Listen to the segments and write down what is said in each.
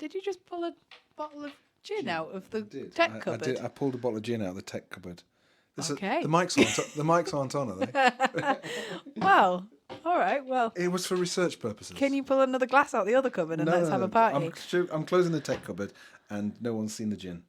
Did you just pull a bottle of gin out of the tech cupboard? I did. I pulled a bottle of gin out of the tech cupboard. Okay. The mics aren't on, are they? Well, all right. Well, It was for research purposes. can you pull another glass out the other cupboard and let's have a party? I'm closing the tech cupboard, and no one's seen the gin.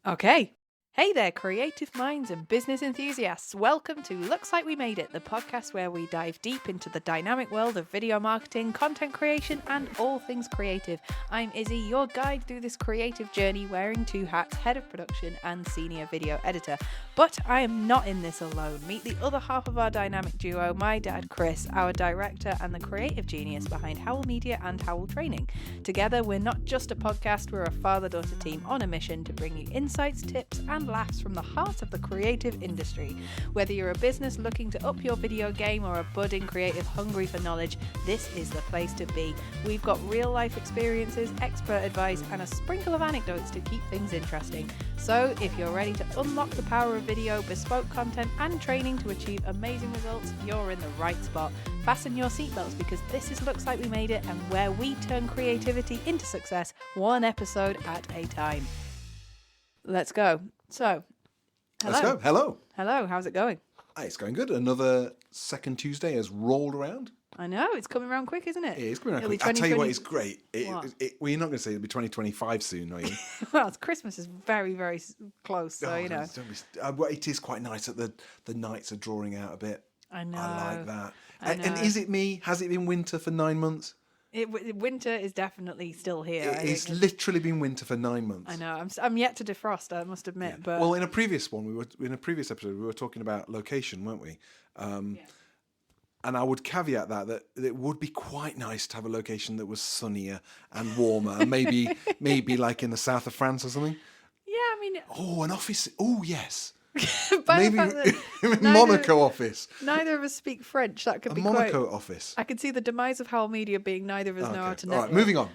Okay. Hey there, creative minds and business enthusiasts. Welcome to Looks Like We Made It, the podcast where we dive deep into the dynamic world of video marketing, content creation, and all things creative. I'm Issy, your guide through this creative journey, wearing two hats, head of production and senior video editor. But I am not in this alone. Meet the other half of our dynamic duo, my dad Chris, our director and the creative genius behind Howell Media and Howell Training. Together, we're not just a podcast, we're a father-daughter team on a mission to bring you insights, tips, and laughs from the heart of the creative industry. Whether you're a business looking to up your video game or a budding creative hungry for knowledge, this is the place to be. We've got real life experiences, expert advice, and a sprinkle of anecdotes to keep things interesting. So if you're ready to unlock the power of video, bespoke content, and training to achieve amazing results, you're in the right spot. Fasten your seatbelts because this is Looks Like We Made It, and where we turn creativity into success, one episode at a time. Let's go. So, hello. Let's go. Hello. Hello, how's it going? It's going good. Another second Tuesday has rolled around. I know, it's coming around quick, isn't it? It is coming around It'll quick. be I tell you what, 2020 it's great. Well, you're not going to say it'll be 2025 soon, are you? Well, Christmas is very, very close, so you know. Well, it is quite nice that the nights are drawing out a bit. I know. I like that. I know. And is it me? Has it been winter for 9 months? Winter is definitely still here. It's literally been winter for 9 months. I know. I'm yet to defrost, I must admit. Yeah. But well, in a previous episode, we were talking about location, weren't we? And I would caveat that it would be quite nice to have a location that was sunnier and warmer, and maybe like in the south of France or something. Yeah, I mean. Oh, an office. Oh, yes. Maybe Monaco office. Neither of us speak French. That could be Monaco office. I could see the demise of Howell Media being neither of us know how to network. All right, moving on.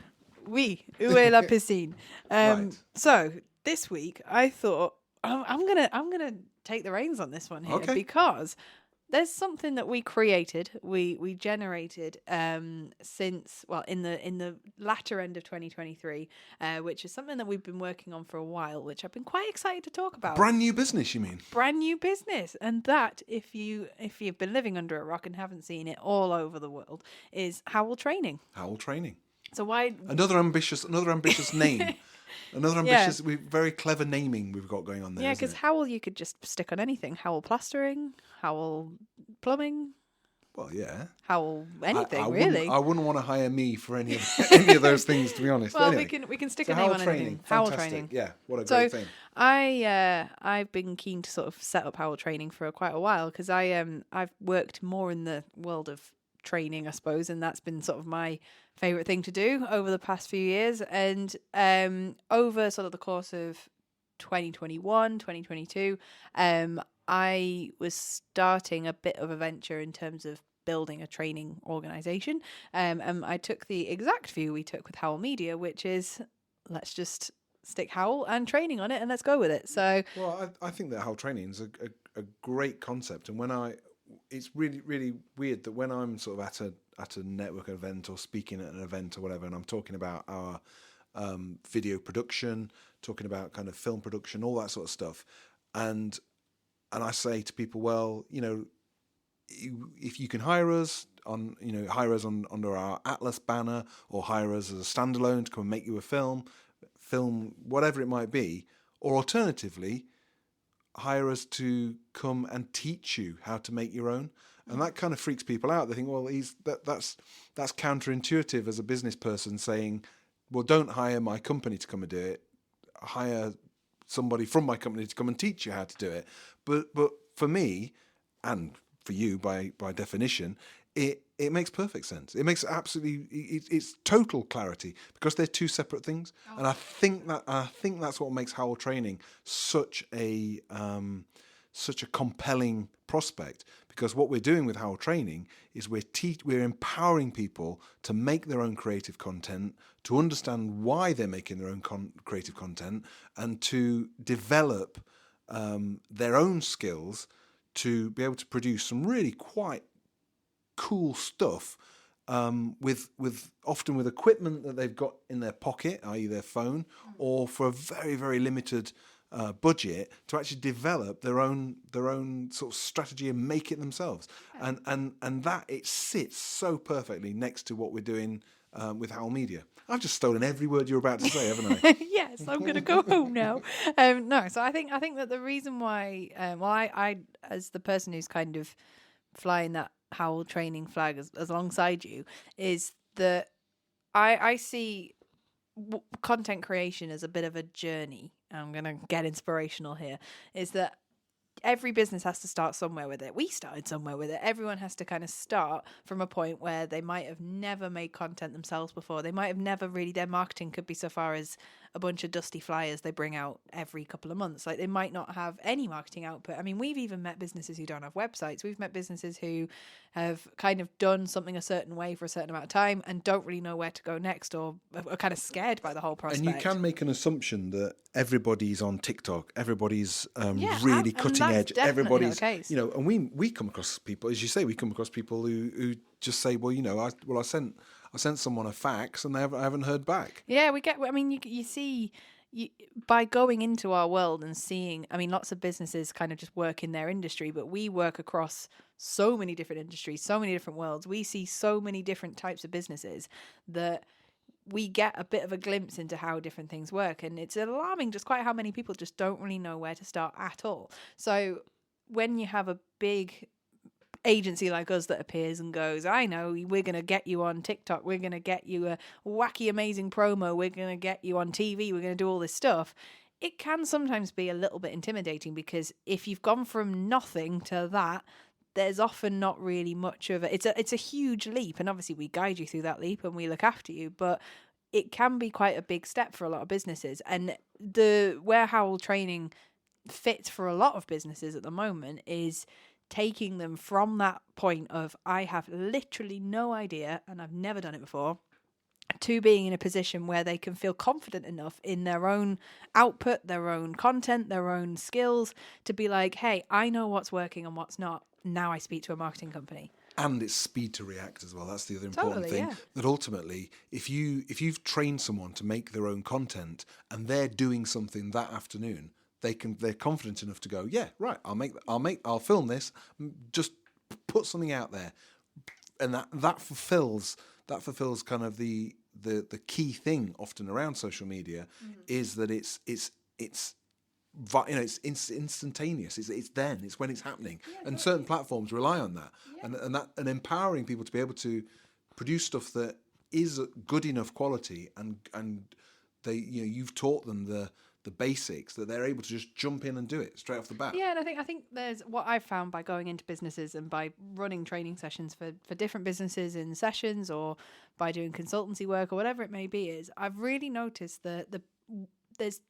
Oui, où est la piscine? Right. So this week I thought I'm gonna take the reins on this one here because there's something that we created, we generated since in the latter end of 2023, which is something that we've been working on for a while, which I've been quite excited to talk about. Brand new business, you mean? Brand new business, and that if you've been living under a rock and haven't seen it all over the world, is Howell Training. Howell Training. So why another ambitious name. Another ambitious, very clever naming we've got going on there. Yeah, because Howell you could just stick on anything. Howell plastering, Howell plumbing. Well, yeah. Howell anything, really. I wouldn't want to hire me for any of those things, to be honest. Well, anyway, we can stick a name on anything. Howell Training. Yeah, what a great thing. I've been keen to sort of set up Howell Training for quite a while because I've worked more in the world of training, I suppose, and that's been sort of my favorite thing to do over the past few years. And over sort of the course of 2021, 2022, I was starting a bit of a venture in terms of building a training organization. And I took the exact view we took with Howell Media, which is let's just stick Howell and training on it and let's go with it. So, well, I think that Howell Training is a great concept, and it's really, really weird that when I'm sort of at a network event or speaking at an event or whatever, and I'm talking about our video production, talking about kind of film production, all that sort of stuff, and I say to people, well, you know, if you can hire us under our Atlas banner, or hire us as a standalone to come and make you a film, whatever it might be, or alternatively, hire us to come and teach you how to make your own. And that kind of freaks people out. They think, well, that's counterintuitive as a business person saying, well, don't hire my company to come and do it. Hire somebody from my company to come and teach you how to do it. But for me, and for you by definition, it makes perfect sense. It makes it's total clarity because they're two separate things. And I think that's what makes Howell Training such a compelling prospect, because what we're doing with Howell Training is we're empowering people to make their own creative content, to understand why they're making their own creative content, and to develop their own skills to be able to produce some really quite cool stuff with often with equipment that they've got in their pocket, i.e. their phone, or for a very, very limited budget, to actually develop their own sort of strategy and make it themselves. And that it sits so perfectly next to what we're doing with Howell Media. I've just stolen every word you're about to say, haven't I? Yes, I'm going to go home now. No, so I think that the reason why, I as the person who's kind of flying that Howell training flag as alongside you, is that I see content creation as a bit of a journey. I'm going to get inspirational here. Is that every business has to start somewhere with it. We started somewhere with it. Everyone has to kind of start from a point where they might have never made content themselves before. They might have never really, their marketing could be so far as a bunch of dusty flyers they bring out every couple of months. Like, they might not have any marketing output. I mean, we've even met businesses who don't have websites. We've met businesses who have kind of done something a certain way for a certain amount of time and don't really know where to go next, or are kind of scared by the whole prospect. And you can make an assumption that everybody's on TikTok, everybody's Yeah, really and cutting that's edge, definitely not the everybody's, case. you know, and we come across people, as you say, we come across people who just say, well, you know, I sent someone a fax and I haven't heard back. Yeah, we get. I mean, you see, by going into our world and seeing. I mean, lots of businesses kind of just work in their industry, but we work across so many different industries, so many different worlds. We see so many different types of businesses that we get a bit of a glimpse into how different things work, and it's alarming just quite how many people just don't really know where to start at all. So when you have a big agency like us that appears and goes, I know, we're going to get you on TikTok, we're going to get you a wacky amazing promo, we're going to get you on TV, we're going to do all this stuff, it can sometimes be a little bit intimidating, because if you've gone from nothing to that, there's often not really much of it. It's a huge leap, and obviously we guide you through that leap and we look after you, but it can be quite a big step for a lot of businesses. And where Howell training fits for a lot of businesses at the moment is taking them from that point of, I have literally no idea and I've never done it before, to being in a position where they can feel confident enough in their own output, their own content, their own skills, to be like, hey, I know what's working and what's not. Now I speak to a marketing company. And it's speed to react as well. That's the other important Totally, thing. yeah. That ultimately, if you've trained someone to make their own content and they're doing something that afternoon, they're confident enough to go, yeah, right, I'll film this, just put something out there, and that fulfills kind of the key thing often around social media, is that it's instantaneous. It's then. It's when it's happening, and certain platforms rely on that, and empowering people to be able to produce stuff that is good enough quality, and they, you know, you've taught them the basics, that they're able to just jump in and do it straight off the bat. Yeah, and I think there's what I've found by going into businesses and by running training sessions for different businesses in sessions, or by doing consultancy work or whatever it may be, is I've really noticed that there's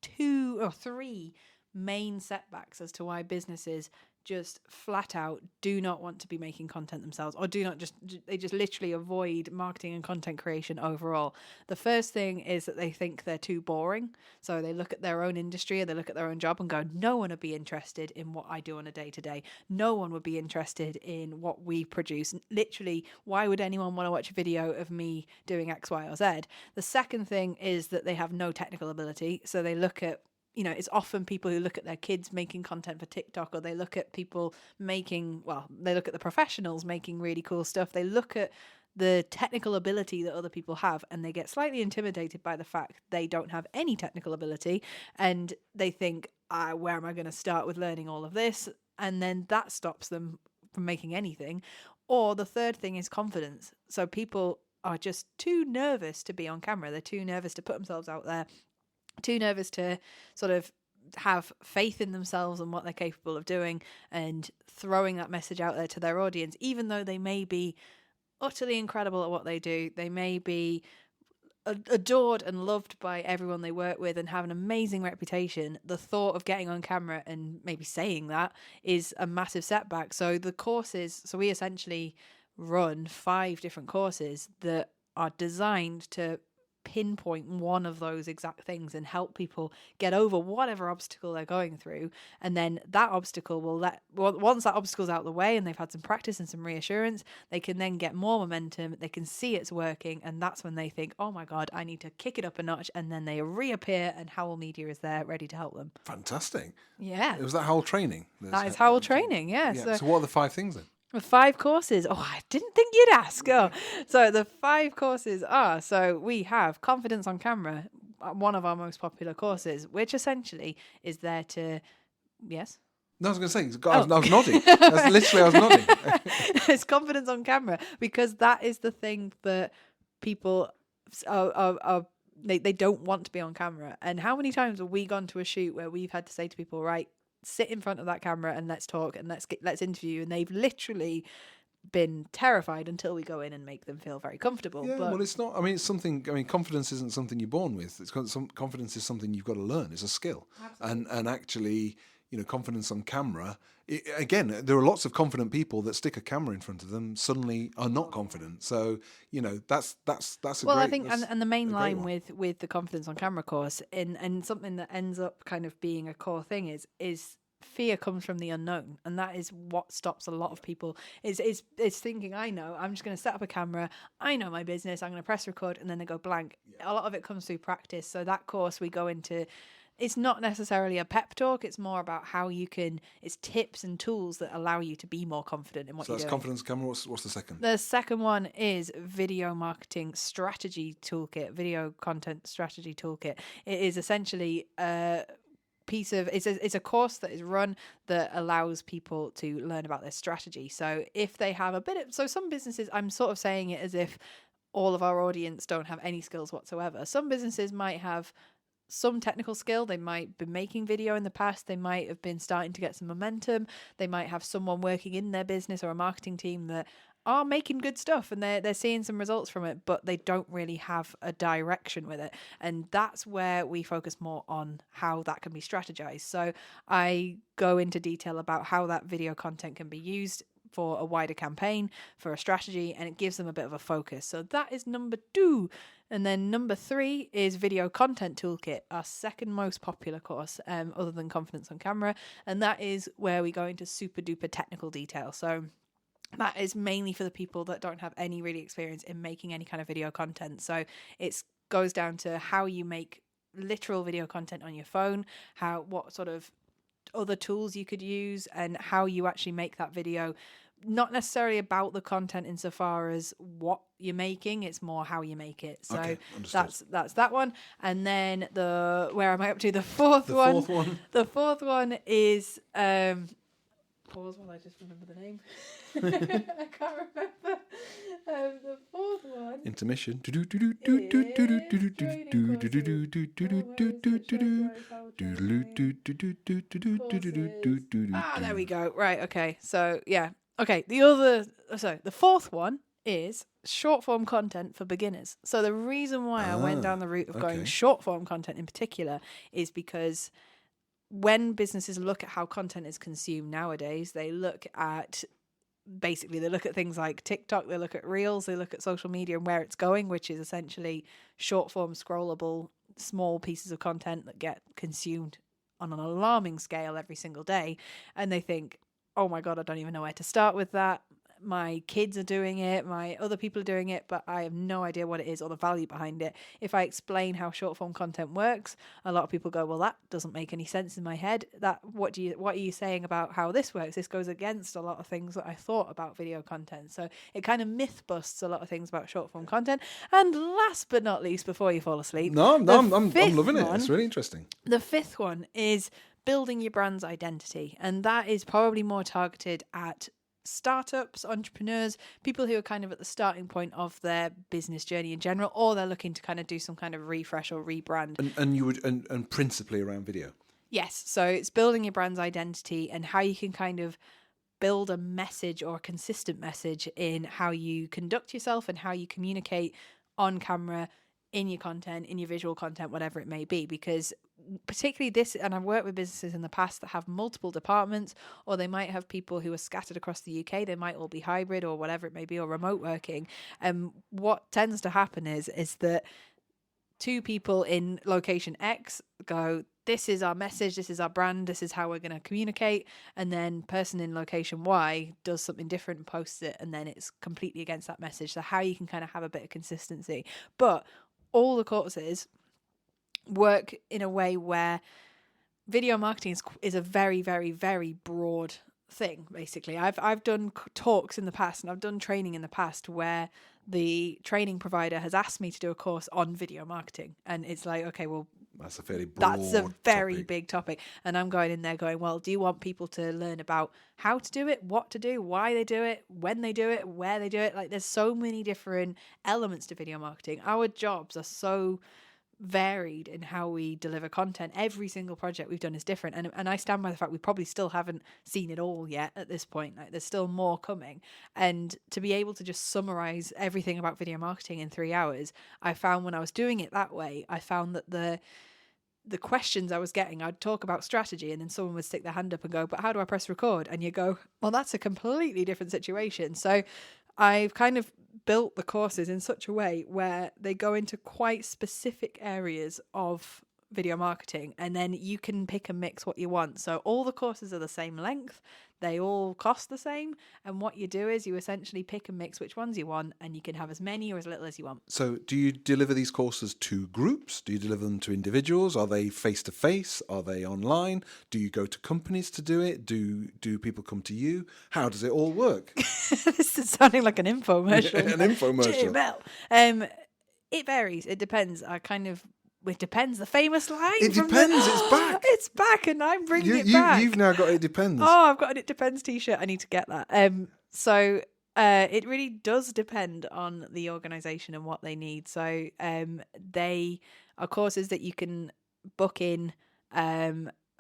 2 or 3 main setbacks as to why businesses just flat out do not want to be making content themselves, or they just literally avoid marketing and content creation overall. The first thing is that they think they're too boring. So they look at their own industry or they look at their own job and go, no one would be interested in what I do on a day-to-day. No one would be interested in what we produce. Literally, why would anyone want to watch a video of me doing X, Y, or Z? The second thing is that they have no technical ability. So they look at, you know, it's often people who look at their kids making content for TikTok, or they look at people they look at the professionals making really cool stuff. They look at the technical ability that other people have, and they get slightly intimidated by the fact they don't have any technical ability, and they think, where am I going to start with learning all of this? And then that stops them from making anything. Or the third thing is confidence. So people are just too nervous to be on camera. They're too nervous to put themselves out there, too nervous to sort of have faith in themselves and what they're capable of doing, and throwing that message out there to their audience, even though they may be utterly incredible at what they do. They may be adored and loved by everyone they work with and have an amazing reputation. The thought of getting on camera and maybe saying that is a massive setback. So we essentially run 5 different courses that are designed to pinpoint one of those exact things and help people get over whatever obstacle they're going through. And then that obstacle once that obstacle's out of the way and they've had some practice and some reassurance, they can then get more momentum, they can see it's working, and that's when they think, oh my God, I need to kick it up a notch, and then they reappear and Howell Media is there ready to help them. Fantastic. Yeah. It was that Howell training. That is Howell training, yeah. So what are the 5 things then? The 5 courses. Oh, I didn't think you'd ask. Oh. So the 5 courses are, so we have Confidence on Camera, one of our most popular courses, which essentially is there to, yes? No, I was going to say, I was nodding. I was nodding. It's Confidence on Camera, because that is the thing that people they don't want to be on camera. And how many times have we gone to a shoot where we've had to say to people, right, sit in front of that camera and let's talk and let's interview, and they've literally been terrified until we go in and make them feel very comfortable. Yeah, well, it's not. I mean, it's something. I mean, confidence isn't something you're born with. Confidence is something you've got to learn. It's a skill. Absolutely. And actually, confidence on camera. Again, there are lots of confident people that stick a camera in front of them suddenly are not confident. So that's a well, great, I think, and the main line one. with the Confidence on Camera course, and something that ends up kind of being a core thing is fear comes from the unknown, and that is what stops a lot of people. Is thinking, I'm just going to set up a camera, I know my business, I'm going to press record, and then they go blank. Yeah. A lot of it comes through practice. So that course we go into. It's not necessarily a pep talk. It's more about how you can. It's tips and tools that allow you to be more confident in what you're doing. So that's Confidence Camera. What's the second? The second one is Video Marketing Strategy Toolkit, Video Content Strategy Toolkit. It is essentially a piece of. It's a course that is run that allows people to learn about their strategy. So if they have so some businesses, I'm sort of saying it as if all of our audience don't have any skills whatsoever. Some businesses might have some technical skill. They might be making video in the past. They might have been starting to get some momentum. They might have someone working in their business or a marketing team that are making good stuff and they're seeing some results from it, but they don't really have a direction with it. And that's where we focus more on how that can be strategized. So I go into detail about how that video content can be used for a wider campaign, for a strategy, and it gives them a bit of a focus. So that is number 2. And then number 3 is Video Content Toolkit, our second most popular course, other than Confidence on Camera. And that is where we go into super duper technical detail. So that is mainly for the people that don't have any really experience in making any kind of video content. So it goes down to how you make literal video content on your phone, what sort of other tools you could use, and how you actually make that video. Not necessarily about the content insofar as what you're making, it's more how you make it. So okay, that's that one. And then where am I up to? The fourth one. The fourth one is pause while I just remember the name. I can't remember. The fourth one. Intermission. There we go. Right. Okay. So yeah. Okay. The fourth one is short form content for beginners. So the reason why I went down the route of going short form content in particular is because when businesses look at how content is consumed nowadays, they look at things like TikTok, they look at Reels, they look at social media and where it's going, which is essentially short form, scrollable, small pieces of content that get consumed on an alarming scale every single day. And they think, oh my God, I don't even know where to start with that. My kids are doing it, my other people are doing it, but I have no idea what it is or the value behind it. If I explain how short form content works, a lot of people go, well, that doesn't make any sense in my head. What are you saying about how this works? This goes against a lot of things that I thought about video content. So it kind of myth busts a lot of things about short form content. And last but not least, before you fall asleep, I'm loving it. It's really interesting. The fifth one is building your brand's identity, and that is probably more targeted at startups, entrepreneurs, people who are kind of at the starting point of their business journey in general, or they're looking to kind of do some kind of refresh or rebrand. And principally around video. Yes. So it's building your brand's identity and how you can kind of build a message or a consistent message in how you conduct yourself and how you communicate on camera, in your content, in your visual content, whatever it may be. Because particularly this, and I've worked with businesses in the past that have multiple departments, or they might have people who are scattered across the UK. They might all be hybrid or whatever it may be, or remote working. And what tends to happen is that two people in location X go, this is our message, this is our brand, this is how we're going to communicate, and then person in location Y does something different and posts it, and then it's completely against that message. So how you can kind of have a bit of consistency. But all the courses work in a way where video marketing is a very, very, very broad thing. Basically, I've done talks in the past, and I've done training in the past where the training provider has asked me to do a course on video marketing, and it's like, okay, well, that's a very broad topic. Big topic, and I'm going in there going, well, do you want people to learn about how to do it, what to do, why they do it, when they do it, where they do it? Like, there's so many different elements to video marketing. Our jobs are so varied in how we deliver content. Every single project we've done is different, and I stand by the fact we probably still haven't seen it all yet at this point. Like, there's still more coming, and to be able to just summarize everything about video marketing in 3 hours, I found when I was doing it that way, I found that the questions I was getting, I'd talk about strategy, and then someone would stick their hand up and go, but how do I press record? And you go, well, that's a completely different situation. So I've kind of built the courses in such a way where they go into quite specific areas of video marketing, and then you can pick and mix what you want. So all the courses are the same length, they all cost the same, and what you do is you essentially pick and mix which ones you want, and you can have as many or as little as you want. So do you deliver these courses to groups? Do you deliver them to individuals? Are they face-to-face? Are they online? Do you go to companies to do it? Do people come to you? How does it all work? This is sounding like an infomercial. An infomercial. It varies. It depends. It depends. The famous line. It depends. It's back. It's back, and I'm bringing it back. You've now got It Depends. Oh, I've got an It Depends t-shirt. I need to get that. So it really does depend on the organisation and what they need. So they are courses that you can book in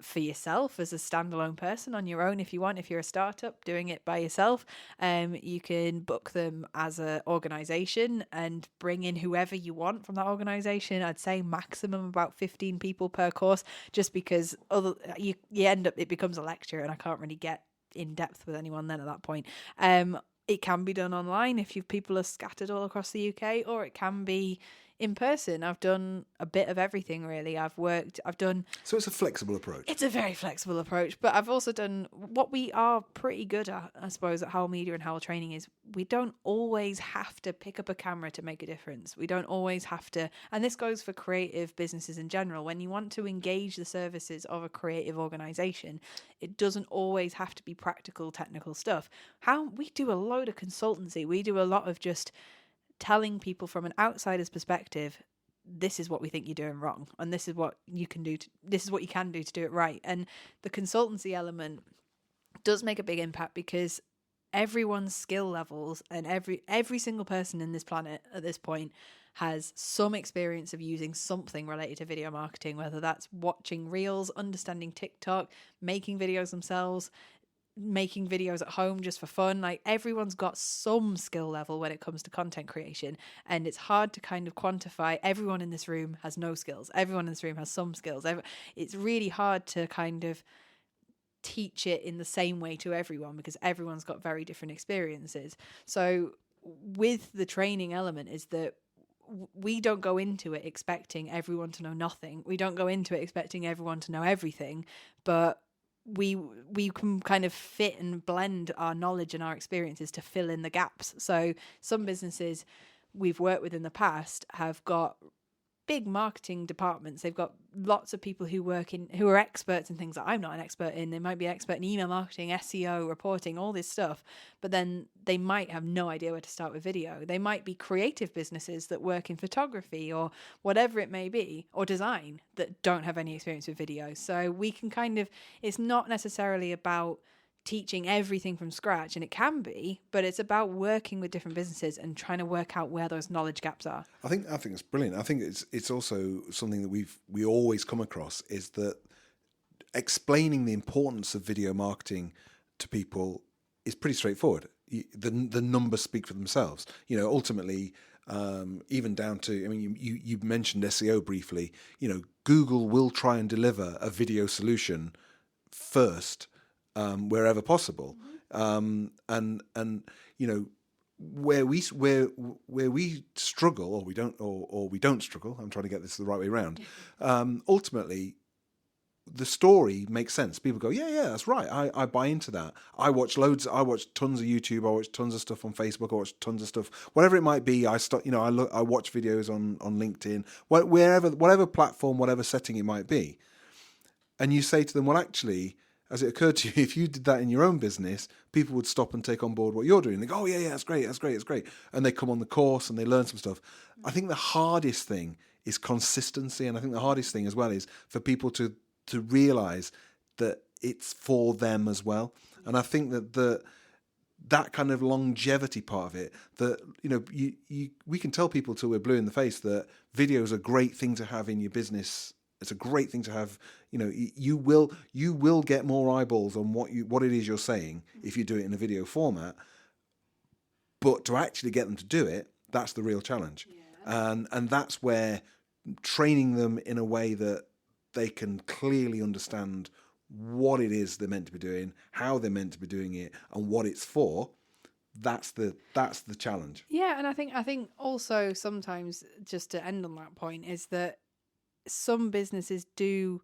for yourself as a standalone person on your own if you want. If you're a startup doing it by yourself, you can book them as an organisation and bring in whoever you want from that organisation. I'd say maximum about 15 people per course, just because you end up, it becomes a lecture, and I can't really get in depth with anyone then at that point. It can be done online if people are scattered all across the UK, or it can be in person. I've done a bit of everything, really. So it's a flexible approach. It's a very flexible approach, but I've also done what we are pretty good at, I suppose, at Howell Media and Howell Training, is we don't always have to pick up a camera to make a difference. We don't always have to, and this goes for creative businesses in general. When you want to engage the services of a creative organisation, it doesn't always have to be practical, technical stuff. We do a load of consultancy. We do a lot of just telling people from an outsider's perspective, this is what we think you're doing wrong, and this is what you can do. This is what you can do to do it right. And the consultancy element does make a big impact, because everyone's skill levels and every single person in this planet at this point has some experience of using something related to video marketing, whether that's watching reels, understanding TikTok, making videos themselves, making videos at home just for fun. Like, everyone's got some skill level when it comes to content creation, and it's hard to kind of quantify. Everyone in this room has no skills. Everyone in this room has some skills. It's really hard to kind of teach it in the same way to everyone, because everyone's got very different experiences. So with the training element is that we don't go into it expecting everyone to know nothing. We don't go into it expecting everyone to know everything, but we can kind of fit and blend our knowledge and our experiences to fill in the gaps. So some businesses we've worked with in the past have got big marketing departments. They've got lots of people who are experts in things that I'm not an expert in. They might be expert in email marketing, SEO, reporting, all this stuff, but then they might have no idea where to start with video. They might be creative businesses that work in photography or whatever it may be, or design, that don't have any experience with video. So we can it's not necessarily about teaching everything from scratch, and it can be, but it's about working with different businesses and trying to work out where those knowledge gaps are. I think it's brilliant. I think it's also something that we always come across, is that explaining the importance of video marketing to people is pretty straightforward. The numbers speak for themselves. Ultimately, even down to, you mentioned SEO briefly. Google will try and deliver a video solution first, wherever possible. And where we struggle, or we don't struggle. I'm trying to get this the right way around. Ultimately, the story makes sense. People go, yeah, that's right. I buy into that. I watch tons of YouTube. I watch tons of stuff on Facebook. I watch tons of stuff, whatever it might be. I watch videos on LinkedIn, whatever platform, whatever setting it might be. And you say to them, well, actually, as it occurred to you, if you did that in your own business, people would stop and take on board what you're doing. They go, oh, yeah, that's great. And they come on the course and they learn some stuff. I think the hardest thing is consistency. And I think the hardest thing as well is for people to realise that it's for them as well. And I think that kind of longevity part of it, that, we can tell people till we're blue in the face that video is a great thing to have in your business. It's a great thing to have. You will get more eyeballs on what it is you're saying if you do it in a video format. But to actually get them to do it, that's the real challenge. Yeah. And that's where training them in a way that they can clearly understand what it is they're meant to be doing, how they're meant to be doing it, and what it's for. That's the challenge. Yeah, and I think also sometimes, just to end on that point, is that some businesses do,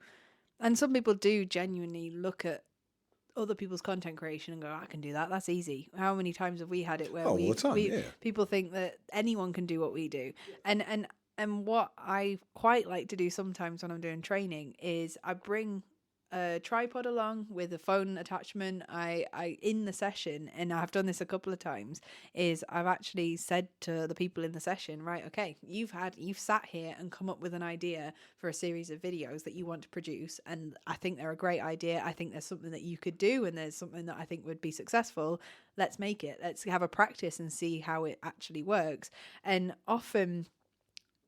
and some people do genuinely look at other people's content creation and go, I can do that. That's easy. How many times have we had it where all the time, people think that anyone can do what we do? And what I quite like to do sometimes when I'm doing training is I bring a tripod along with a phone attachment. I in the session, and I've done this a couple of times, is I've actually said to the people in the session, right, okay, you've sat here and come up with an idea for a series of videos that you want to produce, and I think they're a great idea. I think there's something that you could do, and there's something that I think would be successful. Let's make it. Let's have a practice and see how it actually works. And often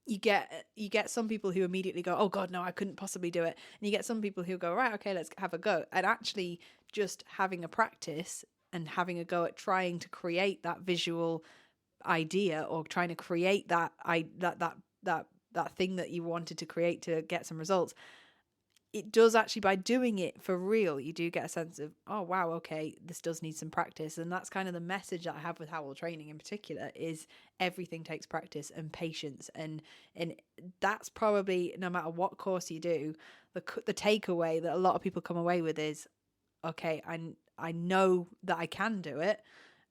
you get some people who immediately go, oh God, no, I couldn't possibly do it. And you get some people who go, right, okay, let's have a go. And actually just having a practice and having a go at trying to create that visual idea, or trying to create that thing that you wanted to create to get some results. It does actually, by doing it for real, you do get a sense of, oh wow, okay, this does need some practice. And that's kind of the message that I have with Howell training in particular, is everything takes practice and patience. And that's probably, no matter what course you do, the takeaway that a lot of people come away with is, okay, I know that I can do it,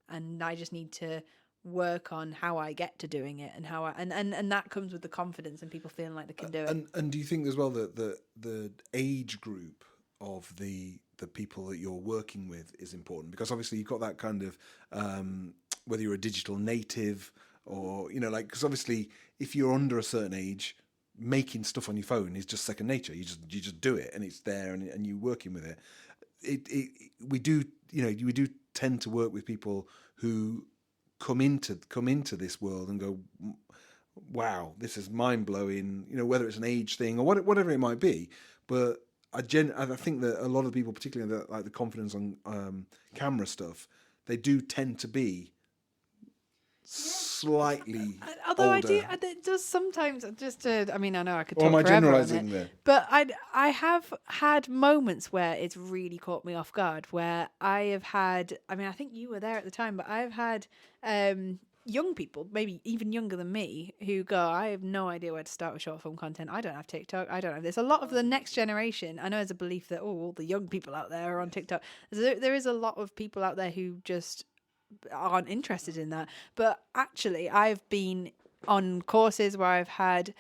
and I just need to work on how I get to doing it, and how and that comes with the confidence and people feeling like they can do it. And do you think as well that the age group of the people that you're working with is important? Because obviously you've got that kind of whether you're a digital native or because obviously if you're under a certain age, making stuff on your phone is just second nature. You just do it, and it's there, and you're working with it. We do tend to work with people who come into this world and go, wow, this is mind blowing. Whether it's an age thing or whatever it might be, but I think that a lot of people, particularly like the confidence on camera stuff, they do tend to be slightly although older. it does sometimes, I know I could or talk am I forever on generalising it, there? but I have had moments where it's really caught me off guard, where I have had, I think you were there at the time, but I've had young people, maybe even younger than me, who go, I have no idea where to start with short form content. I don't have TikTok. I don't have this. A lot of the next generation, I know there's a belief that, all the young people out there are on TikTok. There is a lot of people out there who just aren't interested in that. But actually, I've been on courses where I've had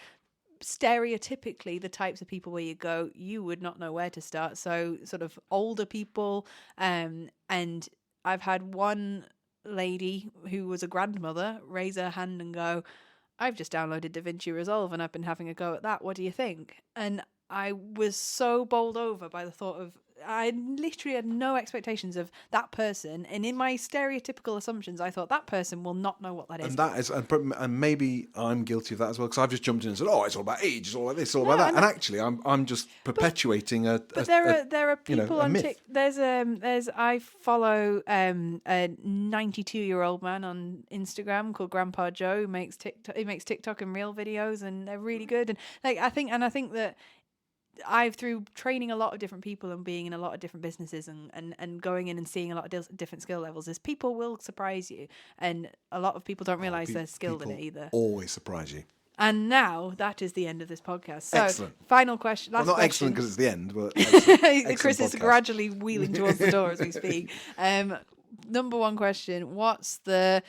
stereotypically the types of people where you go, you would not know where to start. So sort of older people, and I've had one lady who was a grandmother raise her hand and go, I've just downloaded DaVinci Resolve and I've been having a go at that. What do you think? And I was so bowled over by the thought of, I literally had no expectations of that person, and in my stereotypical assumptions, I thought that person will not know what that is. And that is, and maybe I'm guilty of that as well, because I've just jumped in and said, "Oh, it's all about age, it's all about this, it's all about that," and actually, I'm just perpetuating a. But there are people on TikTok. There's I follow a 92-year-old man on Instagram called Grandpa Joe, who makes TikTok. He makes TikTok and reel videos, and they're really good. And I think that I've, through training a lot of different people and being in a lot of different businesses and going in and seeing a lot of different skill levels, is people will surprise you. And a lot of people don't realise they're skilled in it either. Always surprise you. And now that is the end of this podcast. So, excellent. Final question. Last not question. Excellent because it's the end, but excellent Chris is podcast. gradually wheeling towards the door as we speak. Number one question: what's the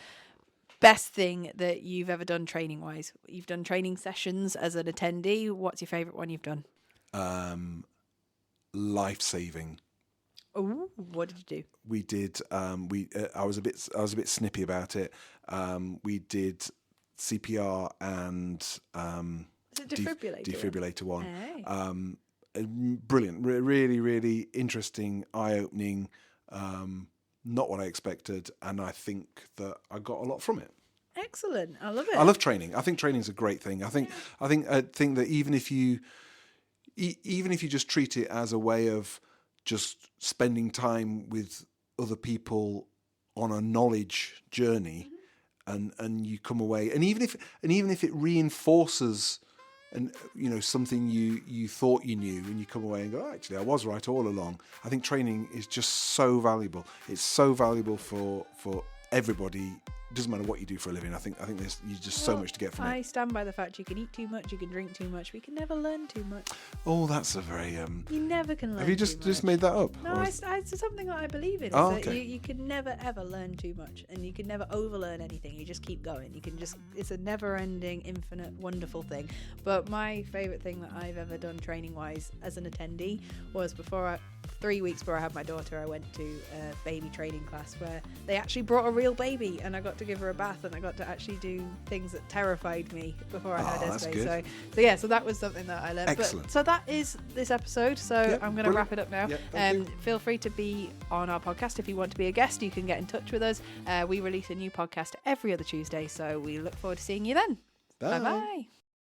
best thing that you've ever done training wise? You've done training sessions as an attendee. What's your favourite one you've done? Life-saving. Oh, what did you do? We did. I was a bit snippy about it. We did CPR and Is it defibrillator? Defibrillator one. Hey. Brilliant. Really, really interesting, eye-opening. Not what I expected, and I think that I got a lot from it. Excellent. I love it. I love training. I think training is a great thing. I think that even if you just treat it as a way of just spending time with other people on a knowledge journey, and you come away, and even if it reinforces something you thought you knew, and you come away and go, oh, actually I was right all along. I think training is just so valuable. It's so valuable for everybody. It doesn't matter what you do for a living. I think there's just so much to get from it. I stand by the fact you can eat too much, you can drink too much, but you can never learn too much. Oh, that's a very you never can learn. Have you just made that up? No, it's something that I believe in. Is that you can never ever learn too much, and you can never overlearn anything. You just keep going. It's a never-ending, infinite, wonderful thing. But my favourite thing that I've ever done training-wise as an attendee was 3 weeks before I had my daughter, I went to a baby training class where they actually brought a real baby, and I got to give her a bath, and I got to actually do things that terrified me before I had Esme. So that was something that I learned. Excellent. So that is this episode. So I'm going to wrap it up now. Feel free to be on our podcast if you want to be a guest. You can get in touch with us. We release a new podcast every other Tuesday, so we look forward to seeing you then. Bye Bye.